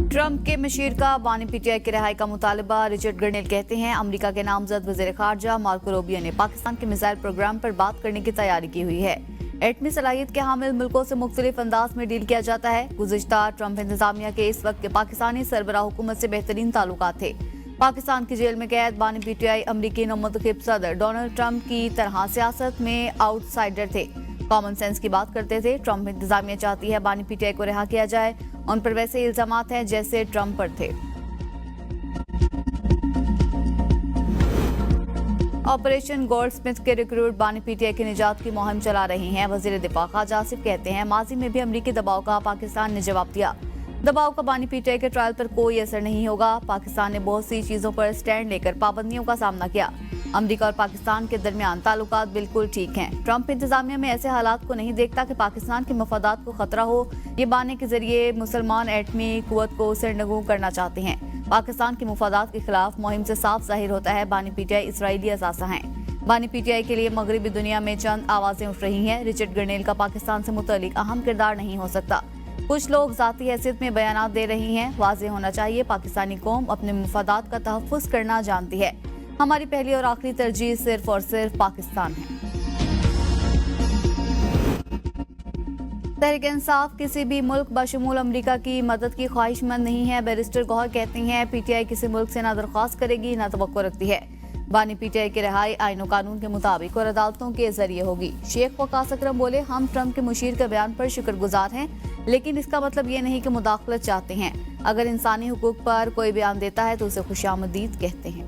Trump के machine का बानी पीटीआई की रिहाई का मुतालबा। रिचर्ड गर्नेल कहते हैं अमेरिका के नामजद वज़ीर ख़ारजा मार्को रूबियो ने पाकिस्तान के मिसाइल प्रोग्राम पर बात करने की तैयारी की हुई है। एटमी सलाहियत के हामिल मुल्कों से मुख्तलिफ अंदाज में डील किया जाता है। गुज़िश्ता ट्रंप इंतजामिया के इस वक्त के पाकिस्तानी सरबराह हुकूमत से बेहतरीन ताल्लुकात थे। पाकिस्तान की जेल में कैद बानी पीटीआई अमरीकी नौमुंतखब सदर डोनाल्ड ट्रंप की तरह सियासत में आउटसाइडर थे। कॉमन सेंस की बात करते थे। ट्रंप इंतजामिया चाहती है बानी पीटीआई को रिहा किया जाए। उन पर वैसे इल्जामात हैं जैसे ट्रंप पर थे। ऑपरेशन गोल्डस्मिथ के रिक्रूट बानी पीटीआई की निजात की मुहिम चला रही हैं। वजीर दिफा ख्वाजा आसिफ कहते हैं माजी में भी अमरीकी दबाव का पाकिस्तान ने जवाब दिया। दबाव का बानी पीटीआई के ट्रायल पर कोई असर नहीं होगा। पाकिस्तान ने बहुत सी चीजों पर स्टैंड लेकर पाबंदियों का सामना किया। अमेरिका और पाकिस्तान के दरमियान ताल्लुकात बिल्कुल ठीक हैं। ट्रंप इंतजामिया में ऐसे हालात को नहीं देखता कि पाकिस्तान के मफादात को खतरा हो। ये बाने के जरिए मुसलमान एटमी कुव्वत को सरनगू करना चाहते हैं। पाकिस्तान के मफादात के खिलाफ मुहिम से साफ जाहिर होता है बानी पीटीआई इसराइली असासा हैं। बानी पीटीआई के लिए मगरबी दुनिया में चंद आवाजें उठ रही हैं। रिचर्ड गर्नेल का पाकिस्तान से मुतल्लिक अहम किरदार नहीं हो सकता। कुछ लोग जाती हैसियत में बयानात दे रही हैं। वाज़ेह होना चाहिए पाकिस्तानी कौम अपने मफादात का तहफ़्फ़ुज़ करना जानती है। हमारी पहली और आखिरी तरजीह सिर्फ और सिर्फ पाकिस्तान है। तहरीक इंसाफ किसी भी मुल्क बशमूल अमेरिका की मदद की ख्वाहिशमंद नहीं है। बैरिस्टर गौहर कहती हैं पीटीआई किसी मुल्क से ना दरख्वास्त करेगी ना तवक्को रखती है। बानी पीटीआई की रिहाई आईन और कानून के मुताबिक और अदालतों के जरिए होगी। शेख वकास अकरम बोले हम ट्रंप के मुशीर के बयान पर शुक्रगुजार हैं, लेकिन इसका मतलब ये नहीं कि मुदाखलत चाहते हैं। अगर इंसानी हुकूक पर कोई बयान देता है तो उसे खुशामदीद कहते हैं।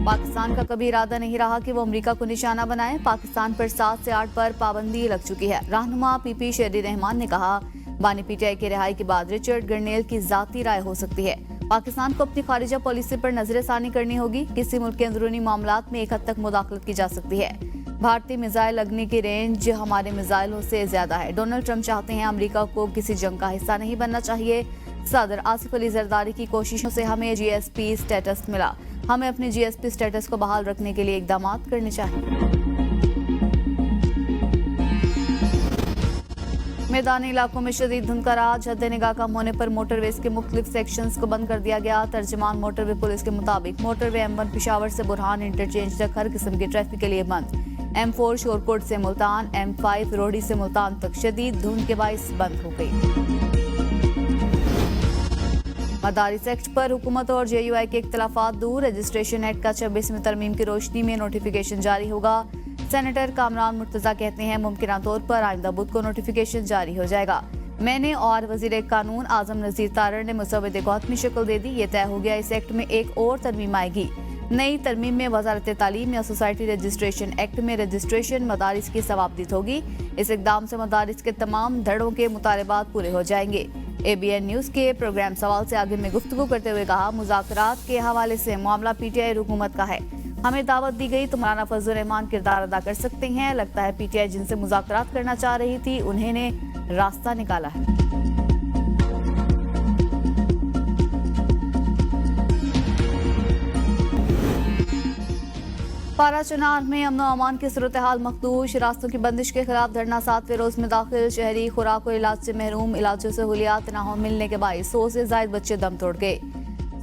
पाकिस्तान का कभी इरादा नहीं रहा कि वो अमेरिका को निशाना बनाए। पाकिस्तान पर 7 से 8 पर पाबंदी लग चुकी है। रहनुमा पीपी शेरी रहमान ने कहा बानी पीटीआई की रिहाई के बाद रिचर्ड गर्नेल की जाती राय हो सकती है। पाकिस्तान को अपनी खारिजा पॉलिसी पर नजरसानी करनी होगी। किसी मुल्क के अंदरूनी मामलात में एक हद तक मुदाखलत की जा सकती है। भारतीय मिसाइल अग्नि की रेंज हमारे मिसाइलों से ज्यादा है। डोनाल्ड ट्रंप चाहते हैं अमेरिका को किसी जंग का हिस्सा नहीं बनना चाहिए। सदर आसिफ अली जरदारी की कोशिशों से हमें जीएसपी स्टेटस मिला। हमें अपने जीएसपी स्टेटस को बहाल रखने के लिए इकदाम करने चाहिए। मैदानी इलाकों में शदीद धुंध का राज। हद निगाह कम होने पर मोटरवेज के मुख्तलिफ सेक्शंस को बंद कर दिया गया। तर्जमान मोटरवे पुलिस के मुताबिक मोटरवे M1 पिशावर से बुरहान इंटरचेंज तक हर किस्म की ट्रैफिक के लिए बंद। M4 शोरकोट से मुल्तान, M5 रोहड़ी से मुल्तान तक शदीद धुंध के बाइस बंद हो गई। मदारिस एक्ट पर हुकूमत और JUI के इख्तलाफात दूर। रजिस्ट्रेशन एक्ट का 26वीं तरमीम की रोशनी में नोटिफिकेशन जारी होगा। सेनेटर कामरान मुर्तजा कहते हैं मुमकिन तौर पर आइंदा बुध को नोटिफिकेशन जारी हो जाएगा। मैंने और वजीर कानून आजम नजीर तारड़ ने मुसवदे को हतमी शक्ल दे दी। ये तय हो गया इस एक्ट में एक और तरमीम आएगी। नई तरमीम में वजारत तालीम या सोसाइटी रजिस्ट्रेशन एक्ट में रजिस्ट्रेशन मदारिस की सवाबदीद होगी। इस इकदाम से मदारिस के तमाम धड़ों के मुतालबात पूरे हो जाएंगे। ABN न्यूज के प्रोग्राम सवाल से आगे में गुफ्तगू करते हुए कहा मुज़ाकरात के हवाले से मामला पीटीआई हुकूमत का है। हमें दावत दी गई तो मौलाना फजल रहमान किरदार अदा कर सकते हैं। लगता है पीटीआई जिनसे मुज़ाकरात करना चाह रही थी उन्होंने रास्ता निकाला है। पारा चनार में अमन अमान की सूरत हाल मखदूश। रास्तों की बंदिश के खिलाफ धरना 7वें रोज में दाखिल। शहरी खुराक और इलाज से महरूम। इलाजों सहूलियात न हो मिलने के बायस 100 से ज्यादा बच्चे दम तोड़ गए।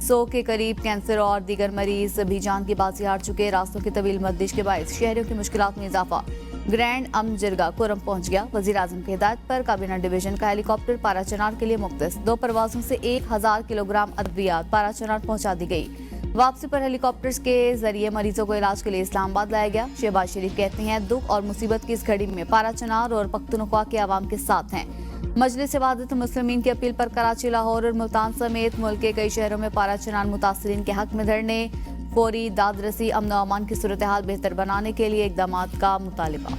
100 के करीब कैंसर और दीगर मरीज भी जान की बाजी हार चुके। रास्तों की तवील बंदिश के बायस शहरियों की मुश्किलात में इजाफा। ग्रैंड अमन जिरगा कोरम पहुंच गया। वजीर आजम की हिदायत पर काबीना डिवीजन का हेलीकॉप्टर पारा चनार के लिए मुख्तस। 2 परवाजों से 1000 किलोग्राम अद्वियात पारा चनार पहुंचा दी गई। वापसी पर हेलीकॉप्टर्स के जरिए मरीजों को इलाज के लिए इस्लामाबाद लाया गया। शहबाज शरीफ कहते हैं दुख और मुसीबत की इस घड़ी में पारा चनार और पख्तूनख्वा के अवाम के साथ हैं। मजलिस वहादत मुस्लिमीन की अपील पर कराची, लाहौर और मुल्तान समेत मुल्क के कई शहरों में पारा चनार मुतासरीन के हक में धरने। फौरी दादरसी अमन और अमान की सूरत हाल बेहतर बनाने के लिए इकदाम का मुतालिबा।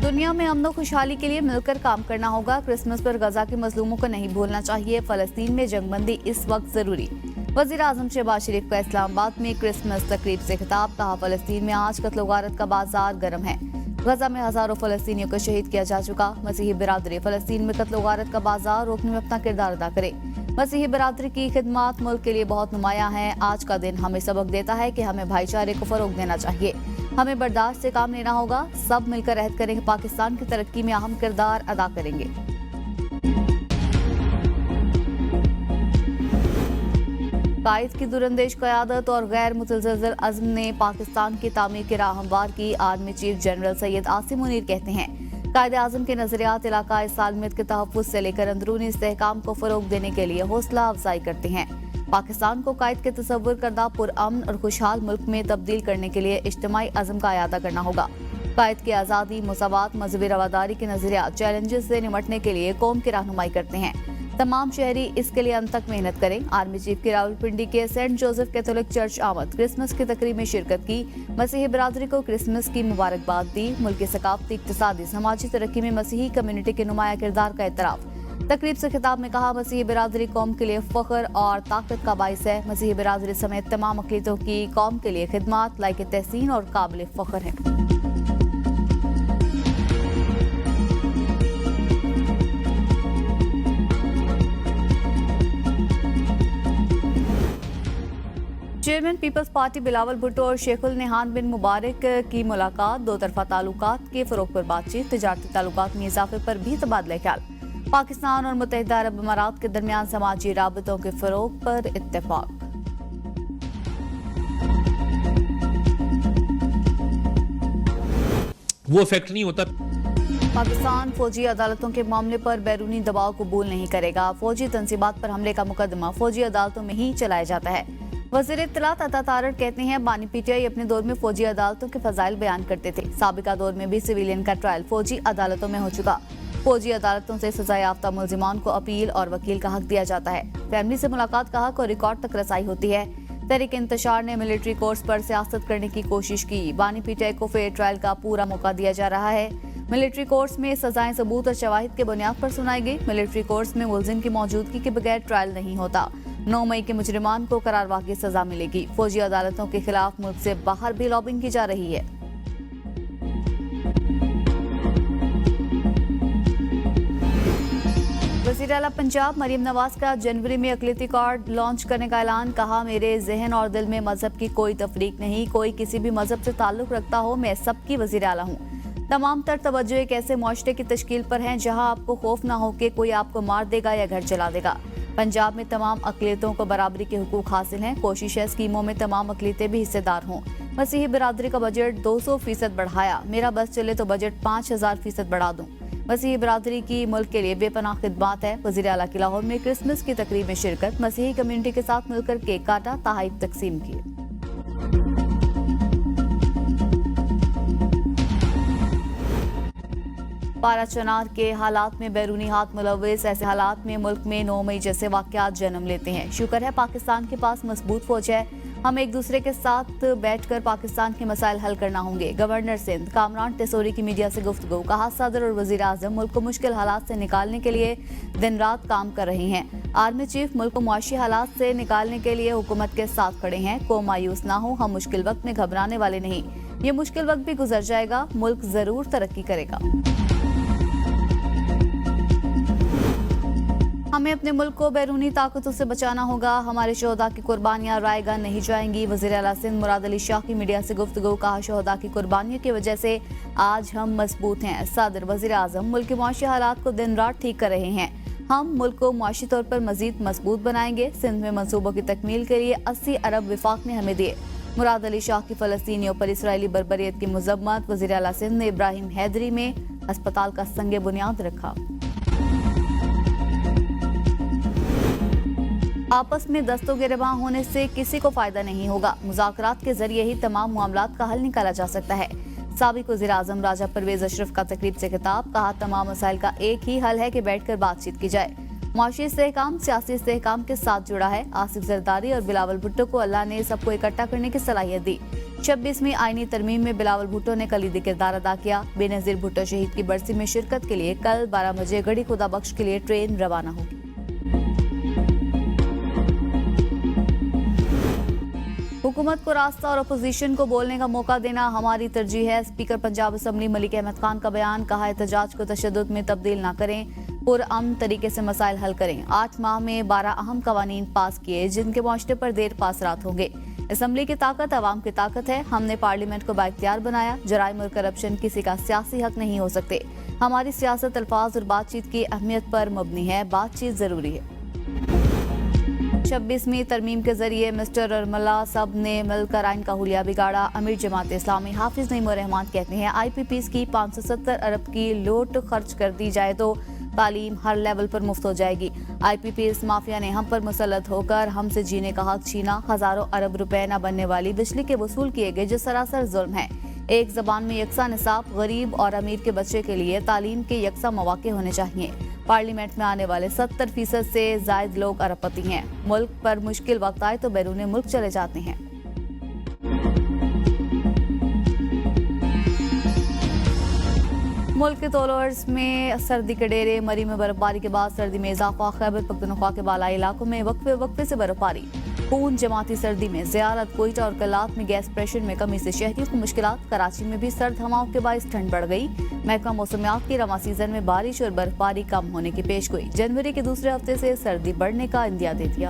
दुनिया में अमन खुशहाली के लिए मिलकर काम करना होगा। क्रिसमस पर गजा के मजलूमों को नहीं भूलना चाहिए। फलस्तीन में जंगबंदी इस वक्त जरूरी। वजीर आजम शहबाज शरीफ का इस्लामाबाद में क्रिसमस तकरीब से खिताब। कहा फलस्तीन में आज कत्ल गारत का बाजार गर्म है। गजा में हजारों फलस्तीनियों को शहीद किया जा चुका। मसीही बिरादरी फलस्तीन में कत्ल गारत का बाजार रोकने में अपना किरदार अदा करे। मसीही बिरादरी की खिदमत मुल्क के लिए बहुत नुमाया है। आज का दिन हमें सबक देता है कि हमें भाईचारे को फरोग देना चाहिए। हमें बर्दाश्त से काम लेना होगा, सब मिलकर रहत करेंगे, पाकिस्तान की तरक्की में अहम किरदार अदा करेंगे। कायद की दुरंदेश क़यादत और गैर मुतज़लज़ल अज़्म ने पाकिस्तान की तामीर की राह हमवार की। Army chief general Syed Asim Munir कहते हैं, कायद आज़म के नज़रियात इलाकाई सालमियत के तहफ़्फ़ुज़ से लेकर अंदरूनी इस्तेहकाम को फ़रोग़ देने के लिए हौसला अफजाई करते हैं। पाकिस्तान को कायद के तसव्वुर करदा पुरअमन और खुशहाल मुल्क में तब्दील करने के लिए इज्तिमाई अज़्म का अयादा करना होगा। कायद की आज़ादी, मसावात, मजहबी रवादारी के नज़रिया चैलेंजेस से निमटने के लिए कौम की रहनुमाई करते हैं। तमाम शहरी इसके लिए अंत तक मेहनत करें। आर्मी चीफ की रावलपिंडी के सेंट जोसेफ कैथोलिक चर्च आमद, क्रिसमस की तकरीब में शिरकत की। मसीही बिरादरी को क्रिसमस की मुबारकबाद दी। मुल्क की सकाफती, इक्तिसादी, समाजी तरक्की में मसीही कम्युनिटी के नुमाया किरदार का एतराफ़। तकरीब से खिताब में कहा, मसीही बिरादरी कौम के लिए फ़ख्र और ताकत का बाइस है। मसीही बिरादरी समेत तमाम अक़लीतों की कौम के लिए खिदमात लायक तहसीन और काबिल फ़ख्र है। Chairman peoples party Bilawal Bhutto और शेखुल नेहान बिन मुबारक की मुलाकात। दो तरफा ताल्लुकात के फ़रोग़ पर बातचीत, तिजारती ताल्लुकात में इजाफे पर भी तबादला ख्याल। पाकिस्तान और मुत्तहिदा अरब अमारात के दरमियान समाजी राबतों के फ़रोग़ पर इत्तेफाक। वो इफेक्ट नहीं होता। पाकिस्तान फौजी अदालतों के मामले पर बैरूनी दबाव कबूल नहीं करेगा। फौजी तंसीबात पर हमले का मुकदमा फौजी अदालतों में ही चलाया जाता है। वज़ीर इत्तलात अता तारड़ कहते हैं, बानी पीटीआई अपने दौर में फौजी अदालतों के फजाइल बयान करते थे। साबिका दौर में भी सिविलियन का ट्रायल फौजी अदालतों में हो चुका। फौजी अदालतों से सजा याफ्ता मुल्जिमान को अपील और वकील का हक दिया जाता है। फैमिली से मुलाकात का हक और रिकॉर्ड तक रसाई होती है। तहरीक इंतशार ने मिलिट्री कोर्स पर सियासत करने की कोशिश की। बानी पीटीआई को फेयर ट्रायल का पूरा मौका दिया जा रहा है। मिलिट्री कोर्स में सजाएं सबूत और शवाहिद के बुनियाद पर सुनाई गई। मिलिट्री कोर्स में मुल्जिम की मौजूदगी के बगैर ट्रायल नहीं होता। 9 मई के मुजरिमान को करारवाह की सजा मिलेगी। फौजी अदालतों के खिलाफ मुल्क से बाहर भी लॉबिंग की जा रही है। वज़ीर आला पंजाब मरियम नवाज का जनवरी में अक़लियती कार्ड लॉन्च करने का ऐलान। कहा, मेरे जहन और दिल में मजहब की कोई तफरीक नहीं। कोई किसी भी मजहब से ताल्लुक रखता हो, मैं सबकी वज़ीर आला हूँ। तमाम तर तवज्जो एक ऐसे मुआशरे की तश्कील पर है जहाँ आपको खौफ ना हो कि कोई आपको मार देगा या घर जला देगा। पंजाब में तमाम अक़लियतों को बराबरी के हुकूक हासिल हैं। कोशिश है स्कीमों में तमाम अक़लियतें भी हिस्सेदार हों। मसीही बिरादरी का बजट 200% बढ़ाया। मेरा बस चले तो बजट 5000% बढ़ा दूं। मसीही बिरादरी की मुल्क के लिए बेपनाह खिदमात है। वज़ीर आला की लाहौर में क्रिसमस की तकरीब में शिरकत। मसीही कम्युनिटी के साथ मिलकर केक काटा, तोहफ़े तकसीम किए। पारा चनार के हालात में बैरूनी हाथ मुलव्वस। ऐसे हालात में मुल्क में 9 मई जैसे वाक़यात जन्म लेते हैं। शुक्र है पाकिस्तान के पास मजबूत फौज है। हम एक दूसरे के साथ बैठकर पाकिस्तान के मसाइल हल करना होंगे। गवर्नर सिंध कामरान तेसोरी की मीडिया से गुफ्तगू। कहा, सदर और वज़ीर आज़म मुल्क को मुश्किल हालात से निकालने के लिए दिन रात काम कर रहे हैं। आर्मी चीफ मुल्क को मुआशी हालात से निकालने के लिए हुकूमत के साथ खड़े हैं। को मायूस ना हो, हम मुश्किल वक्त में घबराने वाले नहीं। ये मुश्किल वक्त भी गुजर जाएगा। मुल्क जरूर तरक्की करेगा। हमें अपने मुल्क को बैरूनी ताकतों से बचाना होगा। हमारे शोहदा की कुर्बानियां रायगा नहीं जाएंगी। वज़ीर आला सिंध मुराद अली शाह की मीडिया से गुफ्तगू। कहा, शोहदा की कुर्बानियों की वजह से आज हम मजबूत हैं। सदर वज़ीर आज़म मुल्क के मुआशी हालात को दिन रात ठीक कर रहे हैं। हम मुल्क को मुआशी तौर पर मजीद मजबूत बनाएंगे। सिंध में मनसूबों की तकमील के लिए 80 अरब विफाक ने हमें दिए। मुराद अली शाह की फ़लस्तीनियों पर इसराइली बर्बरियत की मजम्मत। वज़ीर आला सिंध ने इब्राहिम हैदरी में अस्पताल का संगे बुनियाद रखा। आपस में दस्तो गिरबां होने से किसी को फायदा नहीं होगा। मुज़ाकरात के जरिए ही तमाम मामलात का हल निकाला जा सकता है। साबिक वज़ीर आज़म राजा परवेज अशरफ का तकरीब से खिताब। कहा, तमाम मसाइल का एक ही हल है कि बैठकर बातचीत की जाए। मुआशी इस्तेहकाम सियासी इस्तेहकाम के साथ जुड़ा है। आसिफ जरदारी और बिलावल भुट्टो को अल्लाह ने सबको इकट्ठा करने की सलाहियत दी। 26वीं आईनी तरमीम में बिलावल भुट्टो ने कलीदी किरदार अदा किया। बेनज़ीर भुट्टो शहीद की बरसी में शिरकत के लिए कल 12 बजे गढ़ी खुदा बख्श के लिए ट्रेन रवाना होगी। हुकूमत को रास्ता और अपोजिशन को बोलने का मौका देना हमारी तरजीह है। स्पीकर पंजाब असम्बली मलिक अहमद खान का बयान। कहा, एहतजाज को तशद्दुद में तब्दील न करें, पुरअमन तरीके से मसाइल हल करें। 8 माह में 12 अहम कवानीन पास किए जिनके मुआशरे पर देर पास रात होंगे। असम्बली की ताकत अवाम की ताकत है। हमने पार्लियामेंट को बाइख्तियार बनाया। जराइम और करप्शन किसी का सियासी हक नहीं हो सकते। हमारी सियासत अल्फाज और बातचीत की अहमियत पर मबनी है। बातचीत जरूरी है। 26वीं तरमीम के जरिए मिस्टर और मल्ला सब ने मिलकर आइन का हुलिया बिगाड़ा। अमीर जमात इस्लामी हाफिज नईम रहमान कहते हैं IPPs की 570 अरब की लूट खर्च कर दी जाए तो तालीम हर लेवल पर मुफ्त हो जाएगी। IPPs माफिया ने हम पर मुसल्लत होकर हमसे जीने का हक छीना। हजारों अरब रुपए न बनने वाली बिजली के वसूल किए गए जो सरासर जुल्म है। एक जबान में यकसा निसाब, गरीब और अमीर के बच्चे के लिए तालीम के यकसा मौके होने चाहिए। पार्लियामेंट में आने वाले 70% से जायद लोग अरबपति हैं। मुल्क पर मुश्किल वक्त आए तो बैरून मुल्क चले जाते हैं। मुल्क के तोलर्स में सर्दी के डेरे। मरी में बर्फबारी के बाद सर्दी में इजाफा। खैबर पख्तूनख्वा के बालाई इलाकों में वक्फे से बर्फबारी। खून जमाती सर्दी में ज़ियारत। कोयटा और कलात में गैस प्रेशर में कमी से शहरियों को मुश्किलात। कराची में भी सर्द हवाओं के बायस ठंड बढ़ गई। महकमा मौसमियात की रवा सीजन में बारिश और बर्फबारी कम होने की पेशगोई। जनवरी के दूसरे हफ्ते से सर्दी बढ़ने का इंदिया दे दिया।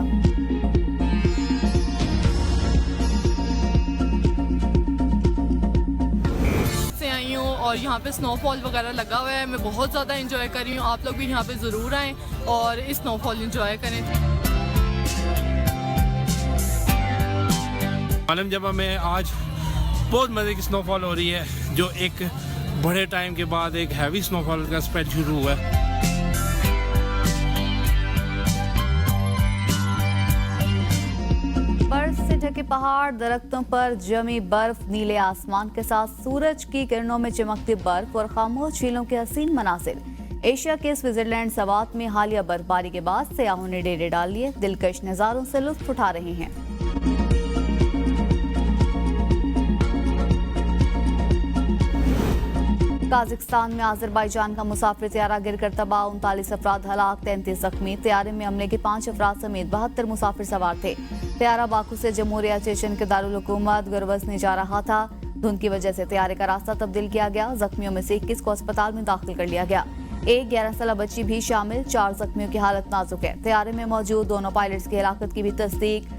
आई हूँ और यहाँ पे स्नोफॉल वगैरह लगा हुआ है। मैं बहुत ज़्यादा एंजॉय कर रही हूँ। आप लोग भी यहाँ पे ज़रूर आएँ और इस स्नोफॉल एंजॉय करें। आलम जबा में आज बहुत मज़े की स्नोफॉल हो रही है, जो एक बड़े टाइम के बाद एक हैवी स्नोफॉल का स्पेल शुरू हुआ है। बर्फ से ढके पहाड़, दरख्तों पर जमी बर्फ, नीले आसमान के साथ सूरज की किरणों में चमकती बर्फ और खामोश झीलों के हसीन मनासिर। एशिया के स्विट्जरलैंड सवात में हालिया बर्फबारी के बाद सयाहों ने डेरे डाल लिए। दिलकश नज़ारों से लुत्फ उठा रहे हैं। काजाकिस्तान में अजरबैजान का मुसाफिर त्यारा गिरकर तबाह। 39 अफराद हलाक, 33 जख्मी। त्यारे में हमले के 5 अफराद समेत 72 मुसाफिर सवार थे। त्यारा बाकू से जमहूरिया चेचन के दारुल हुकूमत गुरबजनी जा रहा था। धुंध की वजह से त्यारे का रास्ता तब्दील किया गया। जख्मियों में से 21 को अस्पताल में दाखिल कर लिया गया। एक 11 साल बच्ची भी शामिल। 4 जख्मियों की हालत नाजुक है। त्यारे में मौजूद दोनों पायलट्स की हिलाकत की भी तस्दीक।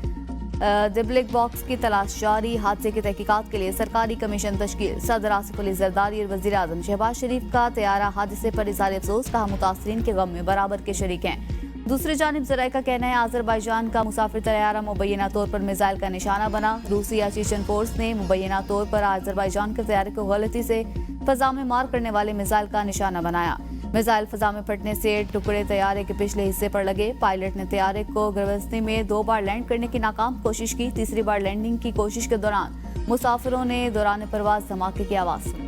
ब्लैक बॉक्स की तलाश जारी। हादसे की तहकीकात के लिए सरकारी कमीशन तश्कील। सदर आसिफ अली जरदारी और वजीर आजम शहबाज शरीफ का त्यारा हादसे पर इज़हार अफसोस। कहा मुतासरीन के गम में बराबर के शरीक हैं। दूसरी जानिब ज़राए का कहना है अजरबैजान का मुसाफिर तैयारा मुबैना तौर पर मिसाइल का निशाना बना। रूसी या चेचन फोर्स ने मुबैना तौर पर अजरबैजान के तैयारे को गलती से फजा में मार करने वाले मिसाइल का निशाना बनाया। मिसाइल फजा में फटने से टुकड़े तैयारे के पिछले हिस्से पर लगे। पायलट ने तैयारे को गुरबजनी में 2 बार लैंड करने की नाकाम कोशिश की। तीसरी बार लैंडिंग की कोशिश के दौरान मुसाफिरों ने दौरान परवाज धमाके की आवाज सुनी।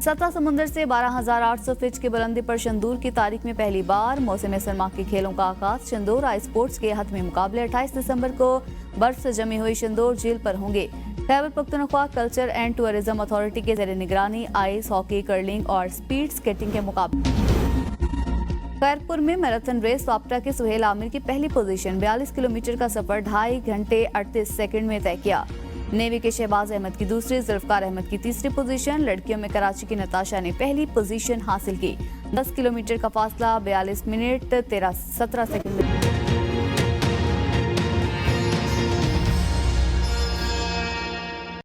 सतह समुद्र से 12,800 फीट की बुलंदी पर शंदूर की तारीख में पहली बार मौसम सरमा के खेलों का आगाज। शंदूर आई स्पोर्ट्स के हतमी मुकाबले 28 दिसंबर को बर्फ से जमी हुई शंदूर झील पर होंगे। Khyber Pakhtunkhwa culture and tourism authority के ज़ेर निगरानी आइस हॉकी, कर्लिंग और स्पीड स्केटिंग के मुकाबले। खैरपुर में मैराथन रेस वापटा के सुहेल आमिर की पहली पोजीशन। 42 किलोमीटर का सफर 2.5 घंटे 38 सेकंड में तय किया। नेवी के शहबाज अहमद की दूसरी, जुल्फकार अहमद की तीसरी पोजीशन। लड़कियों में कराची की नताशा ने पहली पोजीशन हासिल की। 10 किलोमीटर का फासला 42 मिनट 17 सेकंड में।